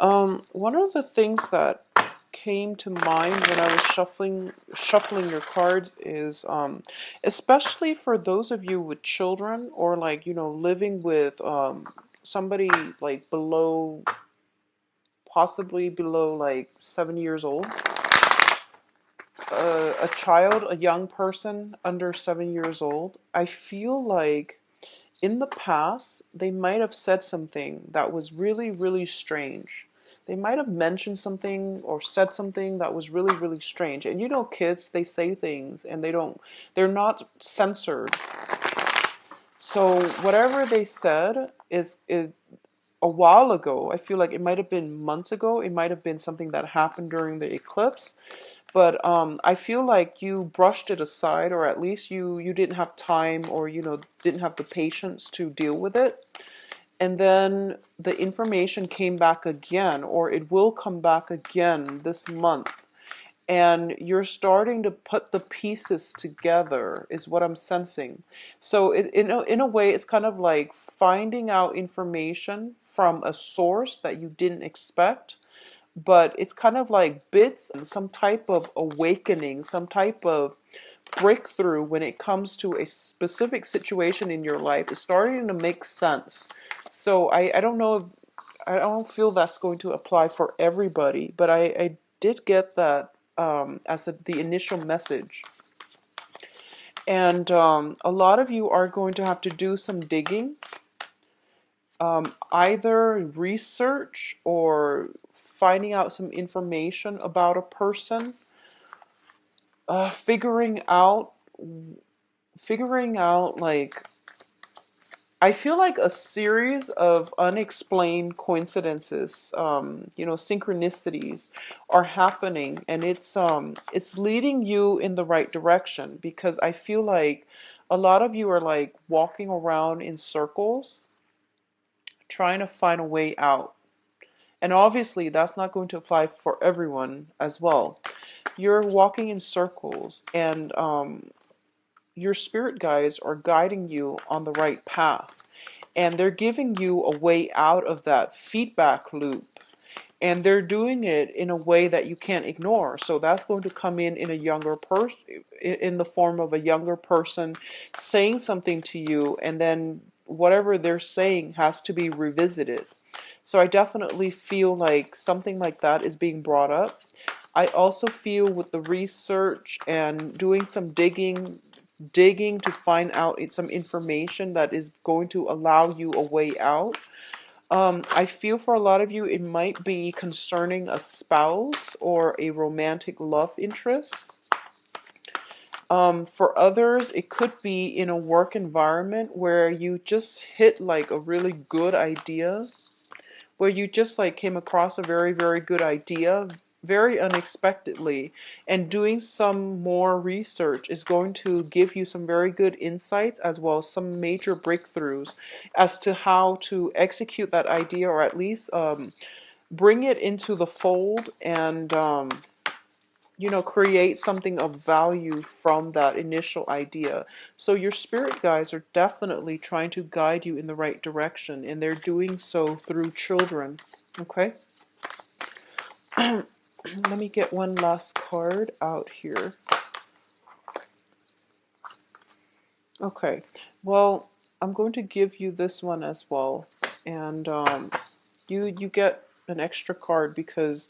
One of the things that came to mind when I was shuffling your cards is especially for those of you with children or like, living with somebody like possibly below like 7 years old. A child, a young person under 7 years old, I feel like in the past, they might have said something that was really, really strange. They might have mentioned something or said something that was really, really strange. And kids, they say things and they're not censored. So whatever they said is a while ago. I feel like it might have been months ago. It might have been something that happened during the eclipse. But I feel like you brushed it aside, or at least you didn't have time, or didn't have the patience to deal with it. And then the information came back again, or it will come back again this month. And you're starting to put the pieces together, is what I'm sensing. So in a way, it's kind of like finding out information from a source that you didn't expect, but it's kind of like bits and some type of awakening, some type of breakthrough when it comes to a specific situation in your life. It's starting to make sense. So I don't know, I don't feel that's going to apply for everybody, but I did get that as the initial message. And a lot of you are going to have to do some digging, either research or finding out some information about a person, uh, figuring out, figuring out like, I feel like a series of unexplained coincidences, synchronicities are happening, and it's leading you in the right direction because I feel like a lot of you are like walking around in circles trying to find a way out. And obviously, that's not going to apply for everyone as well. You're walking in circles, and your spirit guides are guiding you on the right path. And they're giving you a way out of that feedback loop. And they're doing it in a way that you can't ignore. So that's going to come in a younger person, in the form of a younger person saying something to you, and then whatever they're saying has to be revisited. So I definitely feel like something like that is being brought up. I also feel with the research and doing some digging to find out some information that is going to allow you a way out. I feel for a lot of you, it might be concerning a spouse or a romantic love interest. For others, it could be in a work environment where you just hit like a really good idea, where you just like came across a very, very good idea very unexpectedly, and doing some more research is going to give you some very good insights as well as some major breakthroughs as to how to execute that idea, or at least bring it into the fold and create something of value from that initial idea. So your spirit guides are definitely trying to guide you in the right direction, and they're doing so through children. Okay? Let me get one last card out here. Okay. Well, I'm going to give you this one as well. And you get an extra card because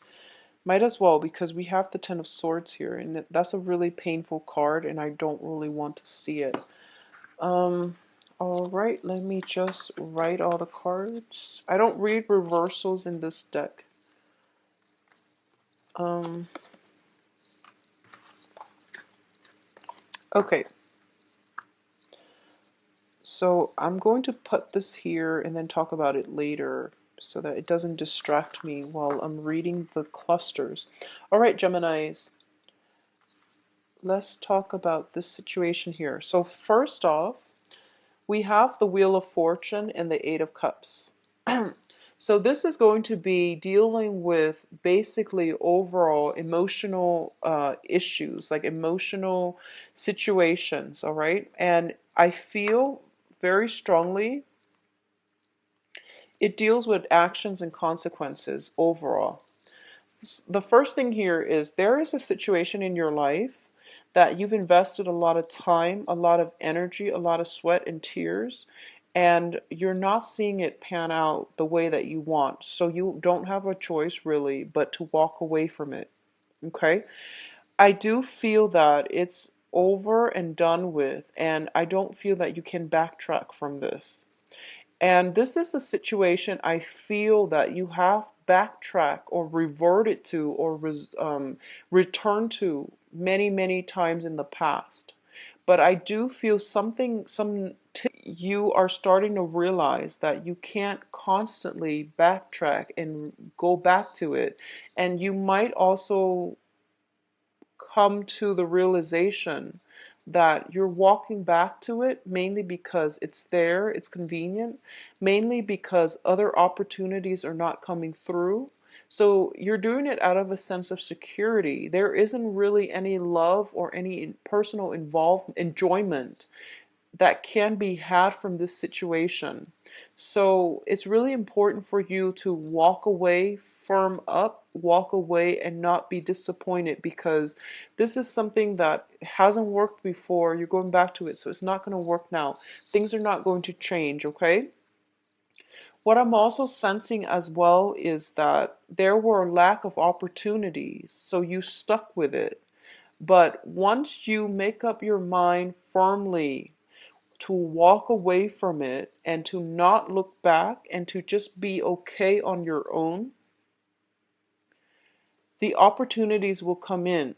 might as well, because we have the Ten of Swords here, and that's a really painful card, and I don't really want to see it. Um, all right, let me just write all the cards. I don't read reversals in this deck. Um, okay, so I'm going to put this here and then talk about it later so that it doesn't distract me while I'm reading the clusters. All right, Geminis, let's talk about this situation here. So first off, we have the Wheel of Fortune and the Eight of Cups. So this is going to be dealing with basically overall emotional issues, like emotional situations, all right? And I feel very strongly It deals with actions and consequences overall. The first thing here is there is a situation in your life that you've invested a lot of time, a lot of energy, a lot of sweat and tears, and you're not seeing it pan out the way that you want. So you don't have a choice really but to walk away from it. Okay? I do feel that it's over and done with, and I don't feel that you can backtrack from this. And this is a situation I feel that you have backtrack or reverted to or returned to many, many times in the past. But I do feel you are starting to realize that you can't constantly backtrack and go back to it. And you might also come to the realization that you're walking back to it mainly because it's there, it's convenient, mainly because other opportunities are not coming through. So you're doing it out of a sense of security. There isn't really any love or any personal enjoyment that can be had from this situation. So it's really important for you to walk away, firm up, walk away, and not be disappointed because this is something that hasn't worked before. You're going back to it, so it's not going to work now. Things are not going to change, okay? What I'm also sensing as well is that there were a lack of opportunities, so you stuck with it. But once you make up your mind firmly to walk away from it and to not look back and to just be okay on your own, the opportunities will come in.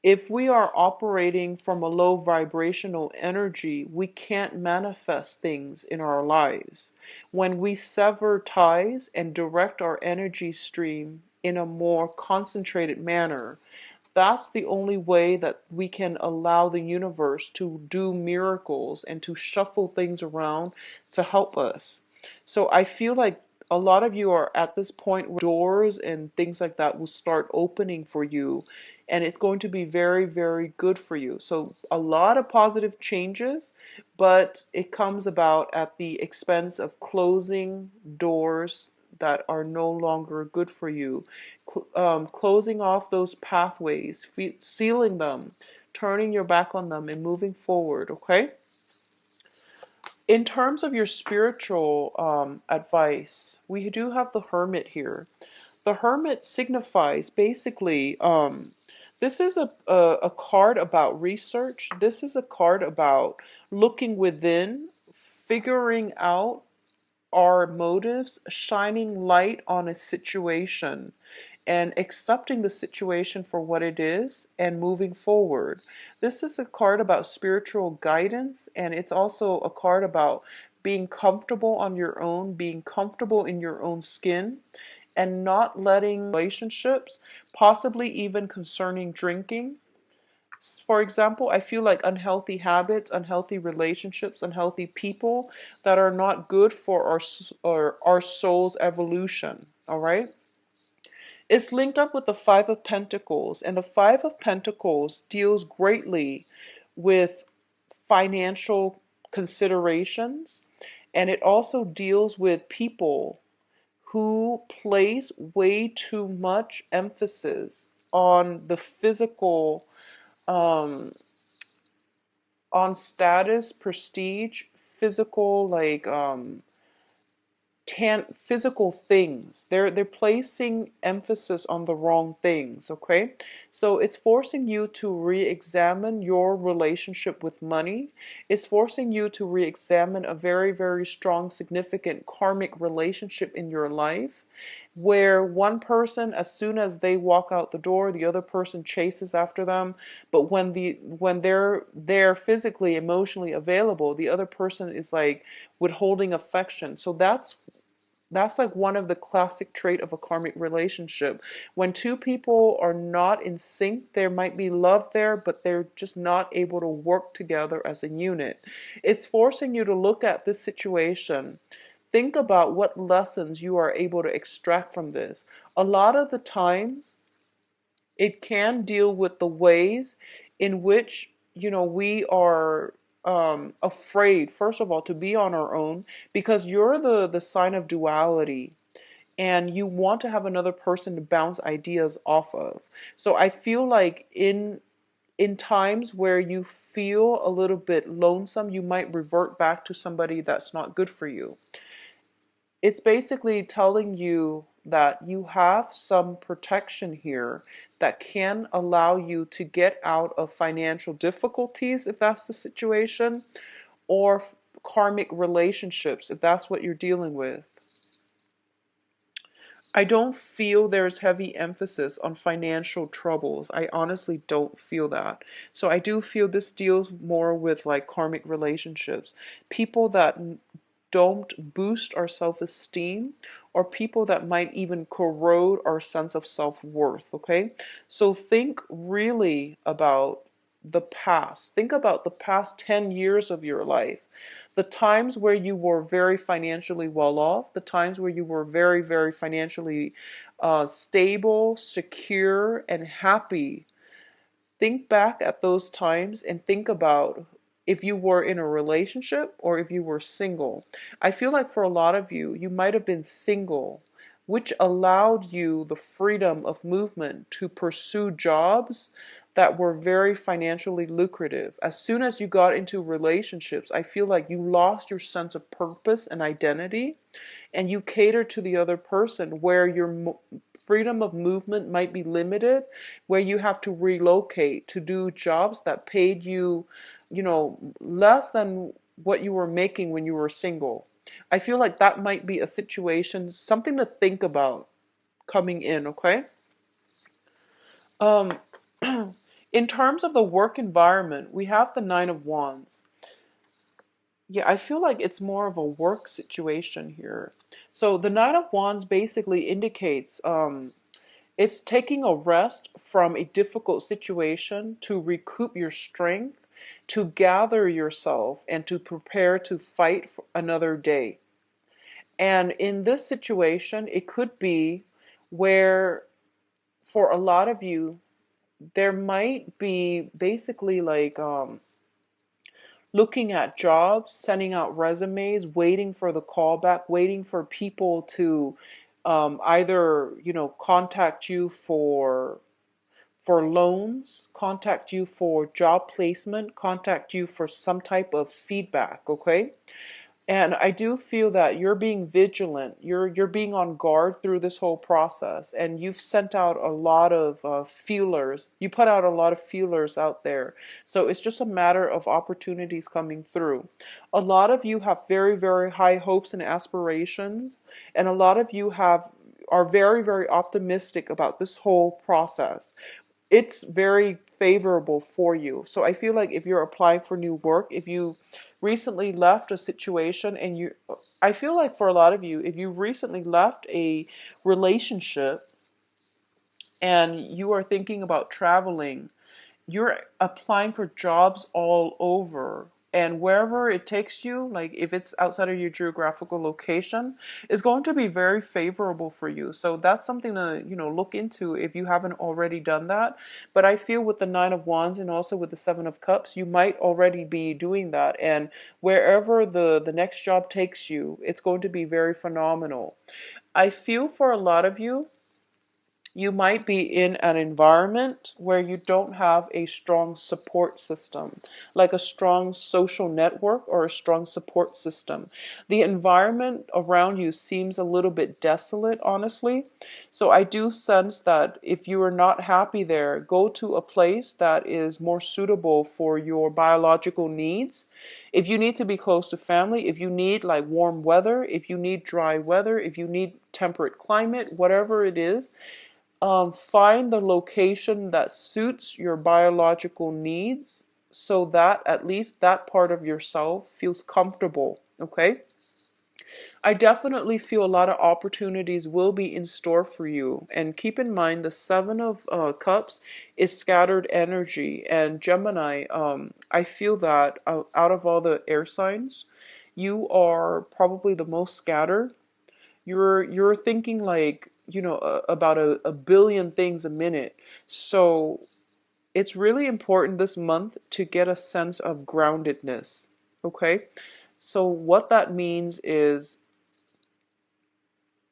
If we are operating from a low vibrational energy, we can't manifest things in our lives. When we sever ties and direct our energy stream in a more concentrated manner, that's the only way that we can allow the universe to do miracles and to shuffle things around to help us. So I feel like a lot of you are at this point where doors and things like that will start opening for you, and it's going to be very, very good for you. So a lot of positive changes, but it comes about at the expense of closing doors that are no longer good for you, closing off those pathways, sealing them, turning your back on them, and moving forward, okay? In terms of your spiritual advice, we do have the Hermit here. The Hermit signifies basically, this is a card about research. This is a card about looking within, figuring out our motives, shining light on a situation, and accepting the situation for what it is and moving forward. This is a card about spiritual guidance, and it's also a card about being comfortable on your own, being comfortable in your own skin, and not letting relationships, possibly even concerning drinking. For example, I feel like unhealthy habits, unhealthy relationships, unhealthy people that are not good for our soul's evolution. All right. It's linked up with the Five of Pentacles, and the Five of Pentacles deals greatly with financial considerations, and it also deals with people who place way too much emphasis on the physical, um, on status, prestige, physical, like physical things. They're placing emphasis on the wrong things, okay? So it's forcing you to re-examine your relationship with money. It's forcing you to re-examine a very, very strong, significant karmic relationship in your life, where one person, as soon as they walk out the door, the other person chases after them. But when they're physically, emotionally available, the other person is like withholding affection. So that's like one of the classic trait of a karmic relationship. When two people are not in sync, there might be love there, but they're just not able to work together as a unit. It's forcing you to look at this situation. Think about what lessons you are able to extract from this. A lot of the times, it can deal with the ways in which, we are afraid, first of all, to be on our own, because you're the sign of duality, and you want to have another person to bounce ideas off of. So I feel like in times where you feel a little bit lonesome, you might revert back to somebody that's not good for you. It's basically telling you that you have some protection here that can allow you to get out of financial difficulties if that's the situation, or karmic relationships if that's what you're dealing with. I don't feel there's heavy emphasis on financial troubles. I honestly don't feel that. So I do feel this deals more with like karmic relationships. People that don't boost our self-esteem, or people that might even corrode our sense of self-worth, okay? So think really about the past. Think about the past 10 years of your life. The times where you were very financially well off, the times where you were very, very financially stable, secure, and happy. Think back at those times and think about if you were in a relationship or if you were single. I feel like for a lot of you, you might have been single, which allowed you the freedom of movement to pursue jobs that were very financially lucrative. As soon as you got into relationships, I feel like you lost your sense of purpose and identity, and you cater to the other person, where your freedom of movement might be limited, where you have to relocate to do jobs that paid you, less than what you were making when you were single. I feel like that might be a situation, something to think about coming in, okay? Um, in terms of the work environment, we have the Nine of Wands. Yeah, I feel like it's more of a work situation here. So the Nine of Wands basically indicates it's taking a rest from a difficult situation to recoup your strength, to gather yourself, and to prepare to fight for another day. And in this situation, it could be where, for a lot of you, there might be basically like looking at jobs, sending out resumes, waiting for the callback, waiting for people to either, contact you for loans, contact you for job placement, contact you for some type of feedback, okay? And I do feel that you're being vigilant. You're being on guard through this whole process, and you've sent out a lot of feelers. You put out a lot of feelers out there. So it's just a matter of opportunities coming through. A lot of you have very, very high hopes and aspirations, and a lot of you are very, very optimistic about this whole process. It's very favorable for you. So I feel like if you're applying for new work, if you recently left a situation and I feel like for a lot of you, if you recently left a relationship and you are thinking about traveling, you're applying for jobs all over, and wherever it takes you, like if it's outside of your geographical location, is going to be very favorable for you. So that's something to, look into if you haven't already done that. But I feel with the Nine of Wands and also with the Seven of Cups, you might already be doing that, and wherever the next job takes you, it's going to be very phenomenal. I feel for a lot of you, you might be in an environment where you don't have a strong support system, like a strong social network or a strong support system. The environment around you seems a little bit desolate, honestly. So I do sense that if you are not happy there, go to a place that is more suitable for your biological needs. If you need to be close to family, if you need like warm weather, if you need dry weather, if you need temperate climate, whatever it is, find the location that suits your biological needs, so that at least that part of yourself feels comfortable, okay? I definitely feel a lot of opportunities will be in store for you. And keep in mind, the Seven of Cups is scattered energy. And Gemini, I feel that out of all the air signs, you are probably the most scattered. You're thinking like, about a billion things a minute. So it's really important this month to get a sense of groundedness. Okay? So what that means is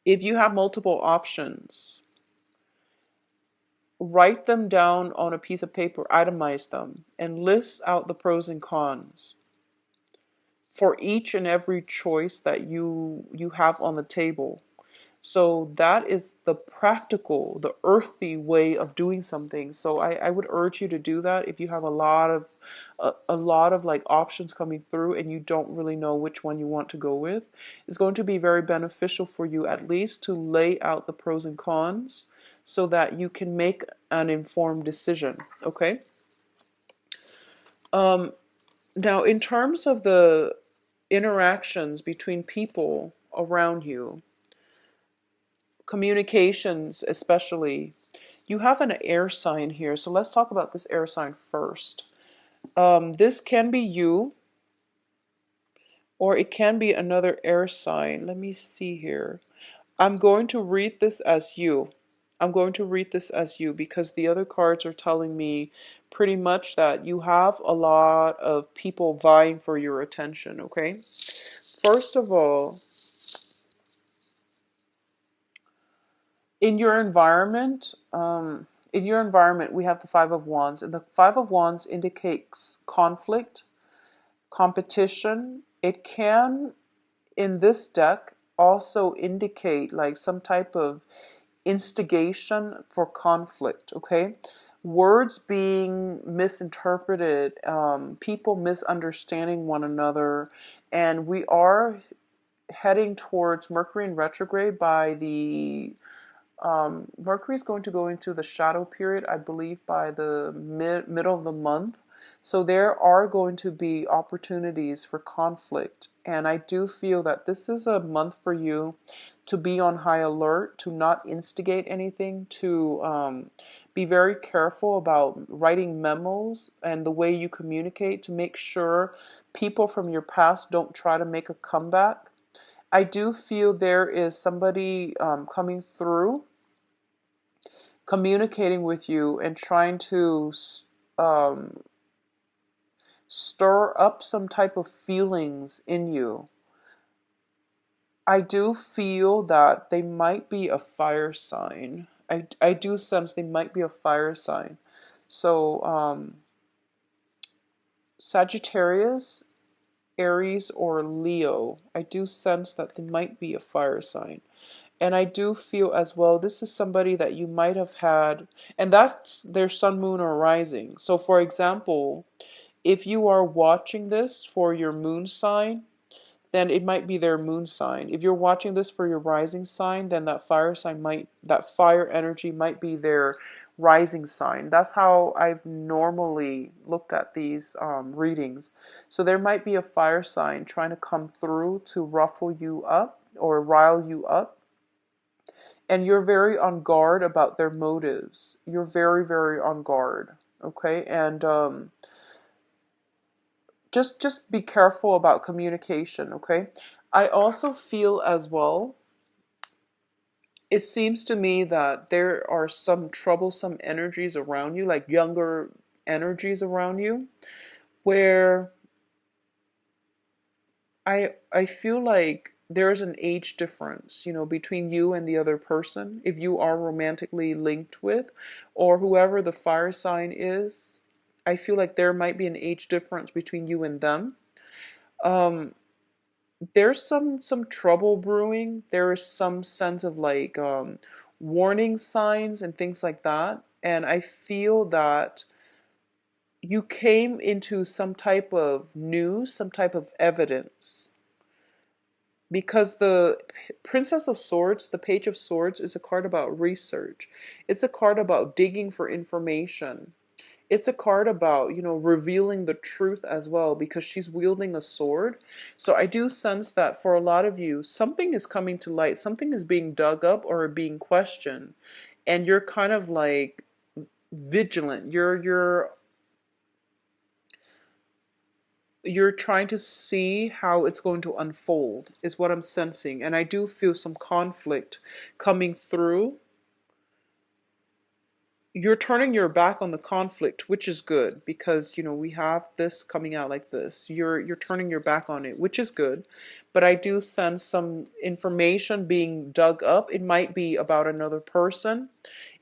if you have multiple options, write them down on a piece of paper, itemize them, and list out the pros and cons for each and every choice that you have on the table. So that is the practical, the earthy way of doing something. So I would urge you to do that if you have a lot of like options coming through and you don't really know which one you want to go with. It's going to be very beneficial for you at least to lay out the pros and cons so that you can make an informed decision. Okay. Now, in terms of the interactions between people around you, communications especially, you have an air sign here. So let's talk about this air sign first. This can be you, or it can be another air sign. Let me see here. I'm going to read this as you. I'm going to read this as you because the other cards are telling me pretty much that you have a lot of people vying for your attention, okay? First of all, in your environment, we have the Five of Wands, and the Five of Wands indicates conflict, competition. It can, in this deck, also indicate like some type of instigation for conflict, okay? Words being misinterpreted, people misunderstanding one another, and we are heading towards Mercury in retrograde by the Mercury is going to go into the shadow period, I believe, by the middle of the month. So there are going to be opportunities for conflict. And I do feel that this is a month for you to be on high alert, to not instigate anything, to be very careful about writing memos and the way you communicate to make sure people from your past don't try to make a comeback. I do feel there is somebody coming through, communicating with you and trying to um, stir up some type of feelings in you. I do feel that they might be a fire sign. I do sense they might be a fire sign. So, Sagittarius, Aries, or Leo, I do sense that they might be a fire sign. And I do feel as well, this is somebody that you might have had, and that's their sun, moon, or rising. So, for example, if you are watching this for your moon sign, then it might be their moon sign. If you're watching this for your rising sign, then that fire energy might be their rising sign. That's how I've normally looked at these readings. So there might be a fire sign trying to come through to ruffle you up or rile you up. And you're very on guard about their motives. You're very, very on guard. Okay, and just be careful about communication. Okay, I also feel as well. It seems to me that there are some troublesome energies around you, like younger energies around you, where I feel like there's an age difference, between you and the other person, if you are romantically linked with, or whoever the fire sign is. I feel like there might be an age difference between you and them. Um, there's some trouble brewing. There is some sense of like warning signs and things like that. And I feel that you came into some type of news, some type of evidence because the Princess of Swords, the Page of Swords, is a card about research. It's a card about digging for information. It's a card about, revealing the truth as well because she's wielding a sword. So I do sense that for a lot of you, something is coming to light, something is being dug up or being questioned, and you're kind of like vigilant. You're trying to see how it's going to unfold, is what I'm sensing. And I do feel some conflict coming through. you're turning your back on the conflict, which is good because we have this coming out like this. You're turning your back on it, which is good. But I do sense some information being dug up. It might be about another person.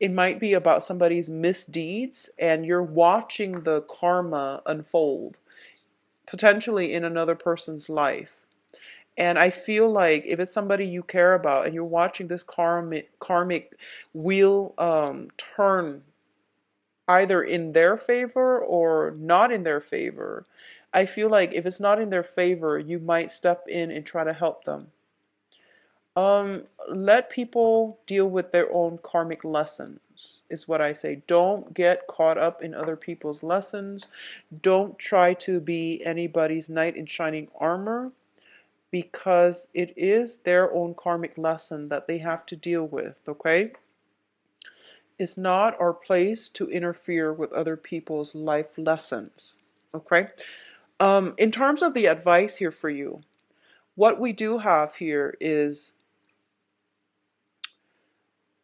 It might be about somebody's misdeeds, and you're watching the karma unfold, potentially in another person's life. And I feel like if it's somebody you care about and you're watching this karmic wheel turn either in their favor or not in their favor, I feel like if it's not in their favor, you might step in and try to help them. Let people deal with their own karmic lessons, is what I say. Don't get caught up in other people's lessons. Don't try to be anybody's knight in shining armor, because it is their own karmic lesson that they have to deal with, okay? It's not our place to interfere with other people's life lessons, okay? In terms of the advice here for you, what we do have here is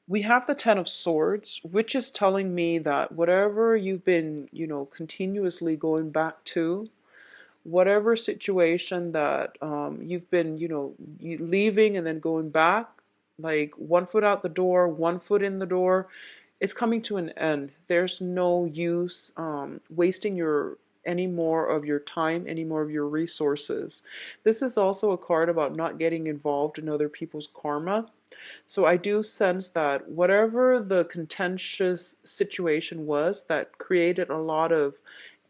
we have the Ten of Swords, which is telling me that whatever you've been, continuously going back to, whatever situation that you've been, you leaving and then going back, like one foot out the door, one foot in the door, it's coming to an end. There's no use wasting any more of your time, any more of your resources. This is also a card about not getting involved in other people's karma. So I do sense that whatever the contentious situation was that created a lot of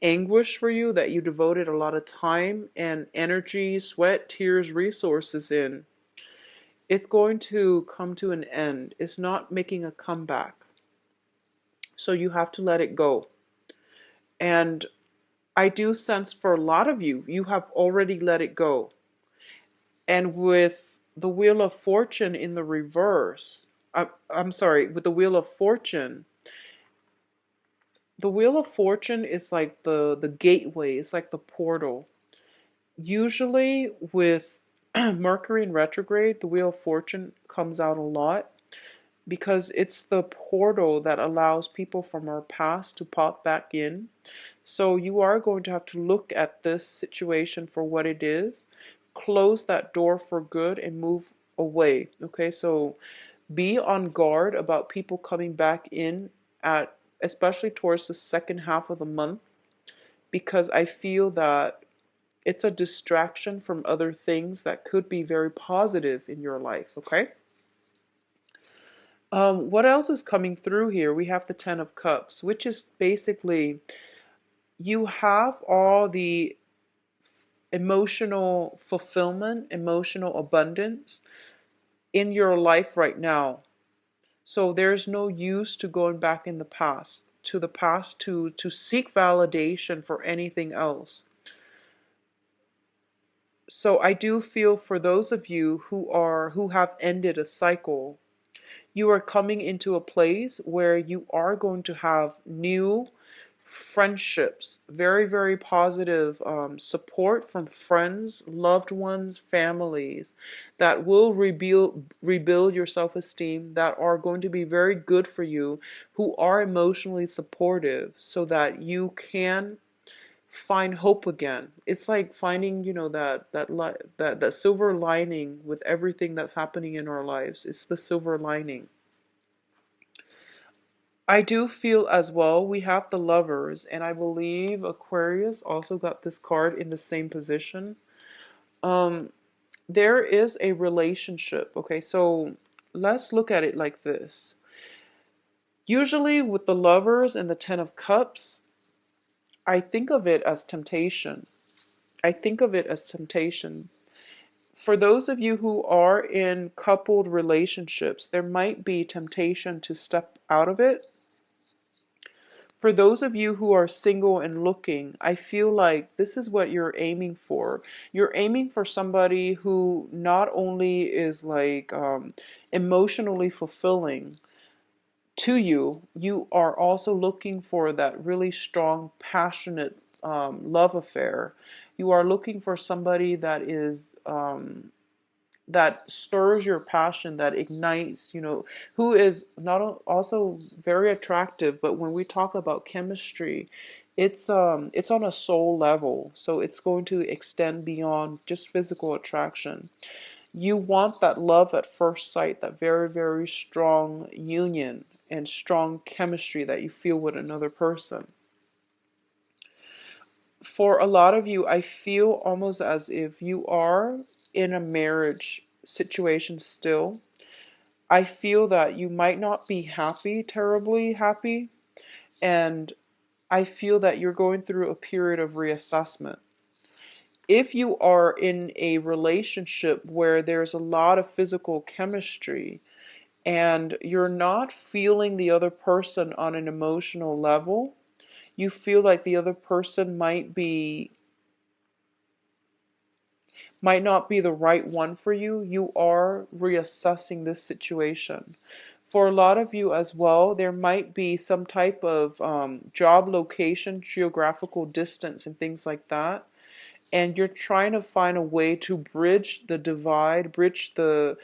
anguish for you, that you devoted a lot of time and energy, sweat, tears, resources in, it's going to come to an end. It's not making a comeback. So you have to let it go. And I do sense for a lot of you, you have already let it go. And with the Wheel of Fortune in the reverse, I'm sorry, with the Wheel of Fortune, the Wheel of Fortune is like the gateway, it's like the portal. Usually with Mercury in retrograde, the Wheel of Fortune comes out a lot because it's the portal that allows people from our past to pop back in. So you are going to have to look at this situation for what it is, close that door for good, and move away. Okay, so be on guard about people coming back in at especially towards the second half of the month, because I feel that it's a distraction from other things that could be very positive in your life, okay? What else is coming through here? We have the Ten of Cups, which is basically you have all the emotional fulfillment, emotional abundance in your life right now. So there's no use to going back in the past, to seek validation for anything else. So I do feel for those of you who have ended a cycle, you are coming into a place where you are going to have new friendships, very, very positive support from friends, loved ones, families that will rebuild your self-esteem, that are going to be very good for you, who are emotionally supportive so that you can find hope again. It's like finding, that silver lining with everything that's happening in our lives. It's the silver lining. I do feel as well we have the Lovers, and I believe Aquarius also got this card in the same position. Um, there is a relationship. Okay, so let's look at it like this. Usually with the Lovers and the Ten of Cups, I think of it as temptation. I think of it as temptation. For those of you who are in coupled relationships, there might be temptation to step out of it. For those of you who are single and looking, I feel like this is what you're aiming for. You're aiming for somebody who not only is like emotionally fulfilling to you, you are also looking for that really strong, passionate love affair. You are looking for somebody that is that stirs your passion, that ignites, who is not also very attractive, but when we talk about chemistry, it's on a soul level, so it's going to extend beyond just physical attraction. You want that love at first sight, that very, very strong union and strong chemistry that you feel with another person. For a lot of you, I feel almost as if you are in a marriage situation still. I feel that you might not be happy, terribly happy, and I feel that you're going through a period of reassessment. If you are in a relationship where there's a lot of physical chemistry and you're not feeling the other person on an emotional level, you feel like the other person might not be the right one for you, you are reassessing this situation. For a lot of you as well, there might be some type of job location, geographical distance, and things like that, and you're trying to find a way to bridge the divide, bridge the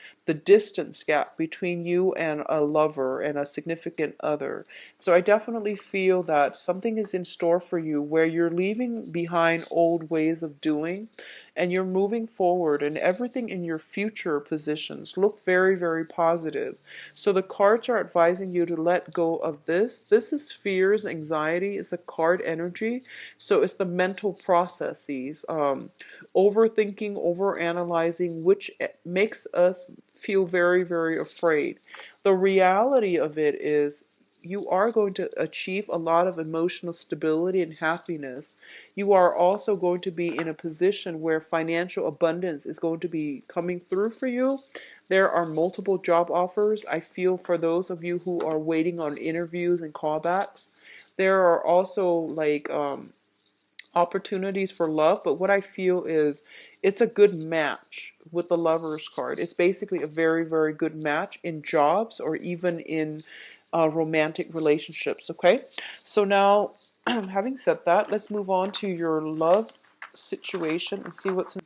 distance gap between you and a lover and a significant other. So I definitely feel that something is in store for you where you're leaving behind old ways of doing and you're moving forward, and everything in your future positions look very, very positive. So the cards are advising you to let go of this. This is fears, anxiety. It's a card energy. So it's the mental processes, overthinking, overanalyzing, which makes us feel very, very afraid. The reality of it is you are going to achieve a lot of emotional stability and happiness. You are also going to be in a position where financial abundance is going to be coming through for you. There are multiple job offers. I feel for those of you who are waiting on interviews and callbacks. There are also like opportunities for love, but what I feel is it's a good match with the Lovers card. It's basically a very, very good match in jobs or even in romantic relationships, okay? So now, having said that, let's move on to your love situation and see what's in.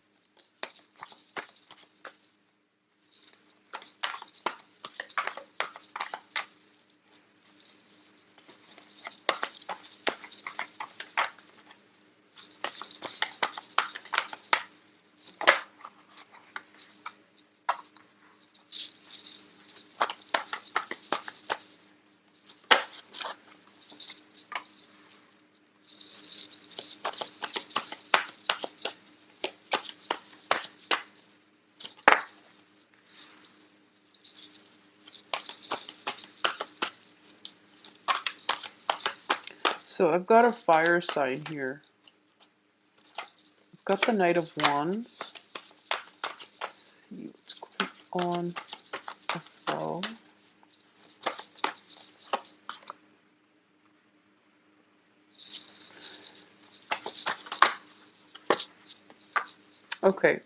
So I've got a fire sign here. I've got the Knight of Wands. Let's see what's going on as well. Okay.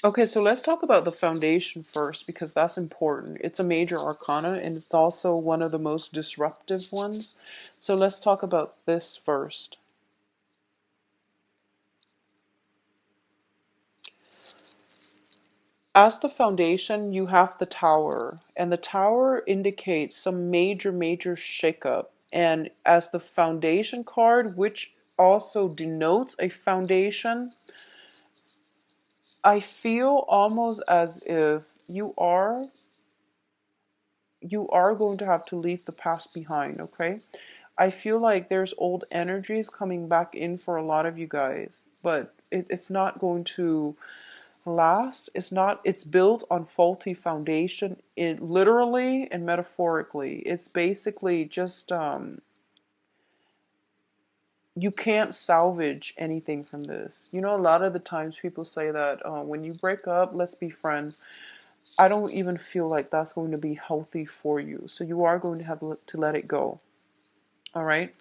Okay, so let's talk about the foundation first because that's important. It's a major arcana and it's also one of the most disruptive ones. So let's talk about this first. As the foundation, you have the tower, and the tower indicates some major, major shakeup. And as the foundation card, which also denotes a foundation, I feel almost as if you are going to have to leave the past behind, okay? I feel like there's old energies coming back in for a lot of you guys, but it's not going to last. It's built on faulty foundation, it literally and metaphorically. It's basically just you can't salvage anything from this. A lot of the times people say that when you break up, let's be friends. I don't even feel like that's going to be healthy for you. So you are going to have to let it go. All right.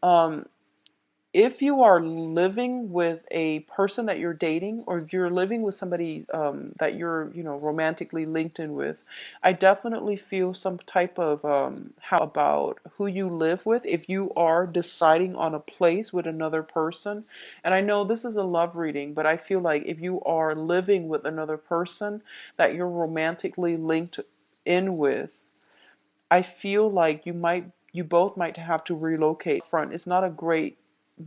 Um, if you are living with a person that you're dating, or if you're living with somebody that you're, romantically linked in with, I definitely feel some type of about who you live with if you are deciding on a place with another person. And I know this is a love reading, but I feel like if you are living with another person that you're romantically linked in with, I feel like you both might have to relocate front. It's not a great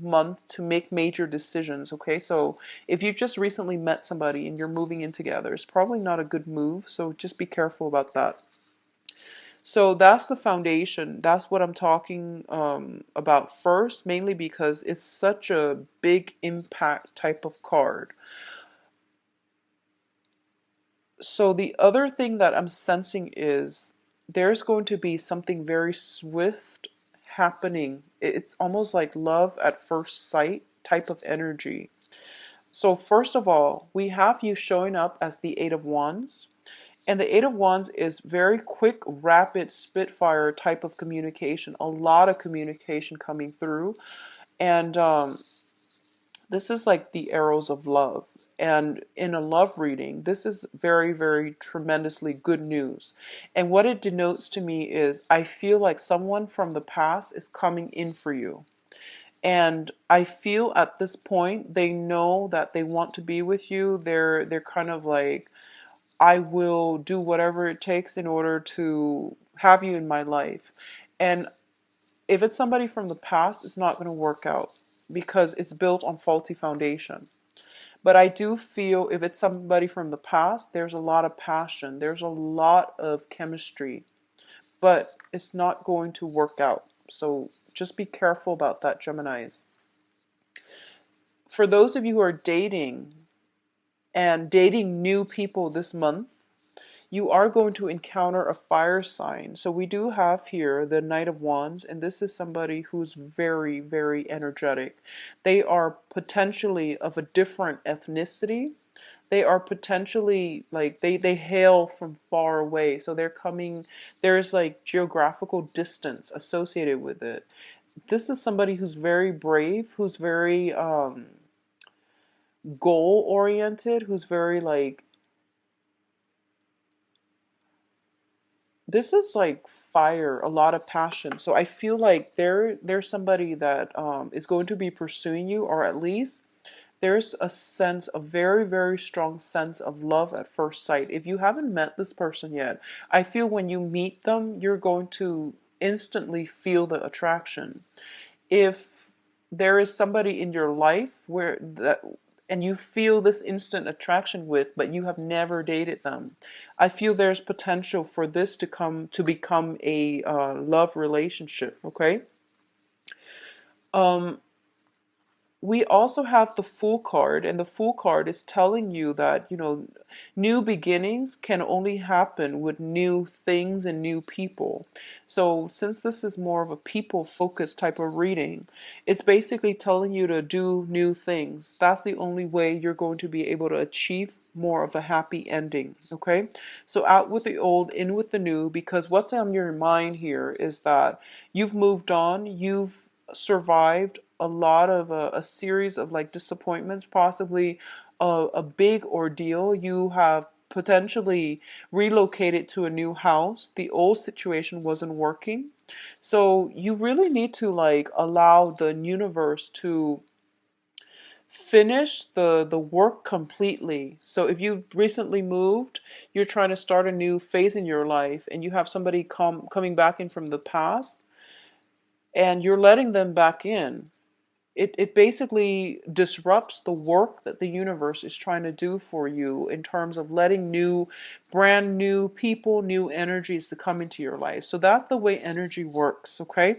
month to make major decisions, okay? So if you just recently met somebody and you're moving in together, it's probably not a good move, so just be careful about that. So that's the foundation. That's what I'm talking about first, mainly because it's such a big impact type of card. So the other thing that I'm sensing is there's going to be something very swift happening. It's almost like love at first sight type of energy. So first of all, we have you showing up as the Eight of Wands. And the Eight of Wands is very quick, rapid, spitfire type of communication. A lot of communication coming through. And this is like the arrows of love. And in a love reading, this is very, very tremendously good news. And what it denotes to me is I feel like someone from the past is coming in for you. And I feel at this point they know that they want to be with you. They're kind of like, I will do whatever it takes in order to have you in my life. And if it's somebody from the past, it's not going to work out because it's built on faulty foundation. But I do feel if it's somebody from the past, there's a lot of passion, there's a lot of chemistry, but it's not going to work out. So just be careful about that, Geminis. For those of you who are dating and dating new people this month, you are going to encounter a fire sign. So we do have here the Knight of Wands, and this is somebody who's very, very energetic. They are potentially of a different ethnicity. They are potentially like they hail from far away. So they're coming, there's like geographical distance associated with it. This is somebody who's very brave, who's very goal oriented, who's very like, this is like fire, a lot of passion. So I feel like there's somebody that is going to be pursuing you, or at least there's a sense, a very, very strong sense of love at first sight. If you haven't met this person yet, I feel when you meet them, you're going to instantly feel the attraction. If there is somebody in your life where that and you feel this instant attraction with, but you have never dated them, I feel there's potential for this to become a love relationship. Okay. Um, we also have the Fool card, and the Fool card is telling you that, new beginnings can only happen with new things and new people. So since this is more of a people focused type of reading, it's basically telling you to do new things. That's the only way you're going to be able to achieve more of a happy ending. Okay, so out with the old, in with the new, because what's on your mind here is that you've moved on, you've survived a lot of a series of like disappointments, possibly a big ordeal. You have potentially relocated to a new house. The old situation wasn't working. So you really need to like allow the universe to finish the work completely. So if you've recently moved, you're trying to start a new phase in your life, and you have somebody coming back in from the past, and you're letting them back in, it basically disrupts the work that the universe is trying to do for you in terms of letting brand new people, new energies to come into your life. So that's the way energy works, okay?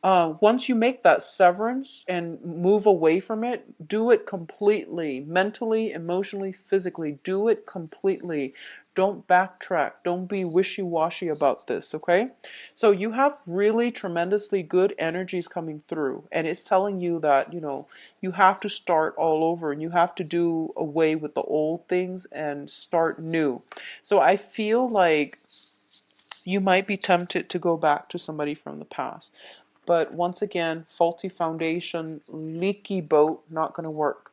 Once you make that severance and move away from it, do it completely, mentally, emotionally, physically. Do it completely. Don't backtrack. Don't be wishy-washy about this, okay? So you have really tremendously good energies coming through, and it's telling you that, you have to start all over, and you have to do away with the old things and start new. So I feel like you might be tempted to go back to somebody from the past. But once again, faulty foundation, leaky boat, not going to work.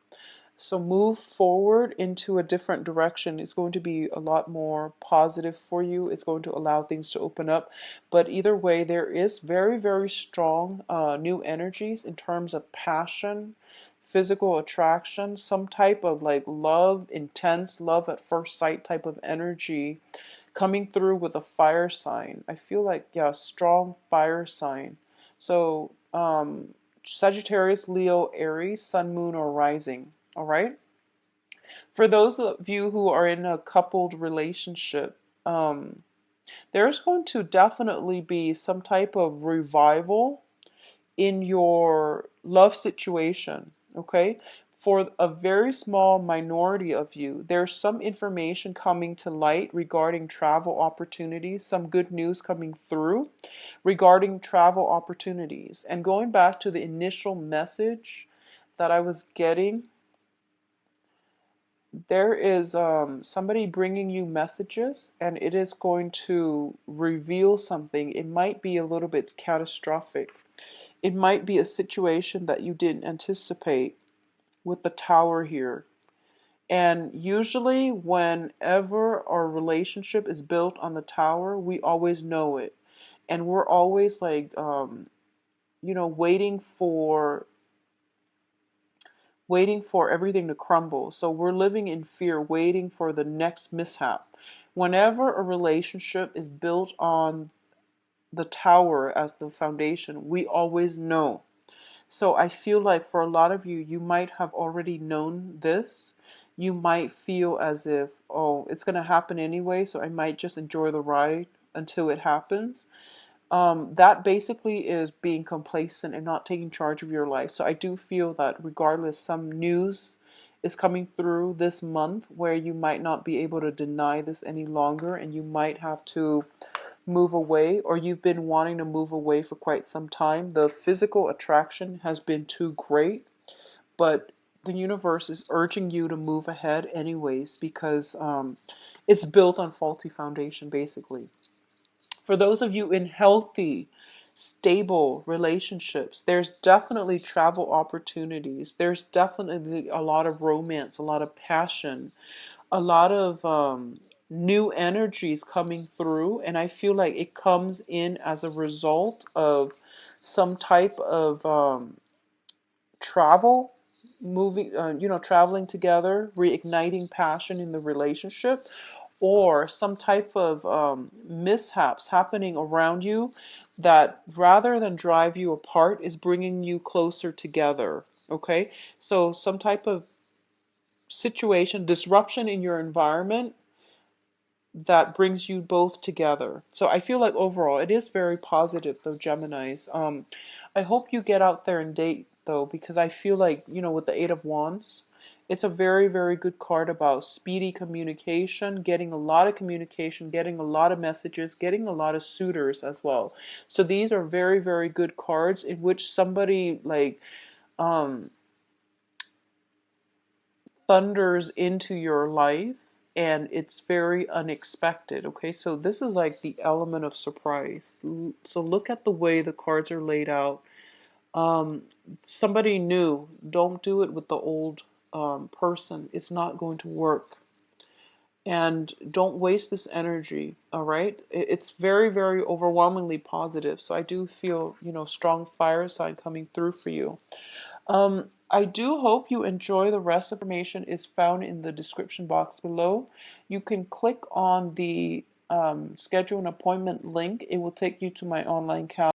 So move forward into a different direction. It's going to be a lot more positive for you. It's going to allow things to open up. But either way, there is very, very strong new energies in terms of passion, physical attraction, some type of like love, intense love at first sight type of energy coming through with a fire sign. I feel like, yeah, strong fire sign. So, Sagittarius, Leo, Aries, Sun, Moon, or Rising. All right. For those of you who are in a coupled relationship, there's going to definitely be some type of revival in your love situation, okay? For a very small minority of you, there's some information coming to light regarding travel opportunities, some good news coming through regarding travel opportunities. And going back to the initial message that I was getting, there is somebody bringing you messages, and it is going to reveal something. It might be a little bit catastrophic. It might be a situation that you didn't anticipate with the tower here. And usually, whenever our relationship is built on the tower, we always know it. And we're always like, waiting for everything to crumble. So we're living in fear, waiting for the next mishap. Whenever a relationship is built on the tower as the foundation, we always know. So I feel like for a lot of you, you might have already known this. You might feel as if, oh, it's going to happen anyway, so I might just enjoy the ride until it happens. That basically is being complacent and not taking charge of your life. So I do feel that regardless, some news is coming through this month where you might not be able to deny this any longer, and you might have to move away, or you've been wanting to move away for quite some time. The physical attraction has been too great, but the universe is urging you to move ahead anyways, because it's built on faulty foundation basically. For those of you in healthy, stable relationships, there's definitely travel opportunities. There's definitely a lot of romance, a lot of passion, a lot of new energies coming through. And I feel like it comes in as a result of some type of travel, moving, traveling together, reigniting passion in the relationship, or some type of mishaps happening around you that rather than drive you apart is bringing you closer together. Okay, so some type of situation, disruption in your environment that brings you both together. So I feel like overall it is very positive though, Geminis. I hope you get out there and date though, because I feel like, with the Eight of Wands, it's a very, very good card about speedy communication, getting a lot of communication, getting a lot of messages, getting a lot of suitors as well. So these are very, very good cards in which somebody like um thunders into your life, and it's very unexpected. Okay, so this is like the element of surprise. So look at the way the cards are laid out. um Somebody new. Don't do it with the old person. It's not going to work. And don't waste this energy. All right, it's very, very overwhelmingly positive. So I do feel, strong fire sign coming through for you. I do hope you enjoy. The rest of the information is found in the description box below. You can click on the schedule an appointment link. It will take you to my online calendar.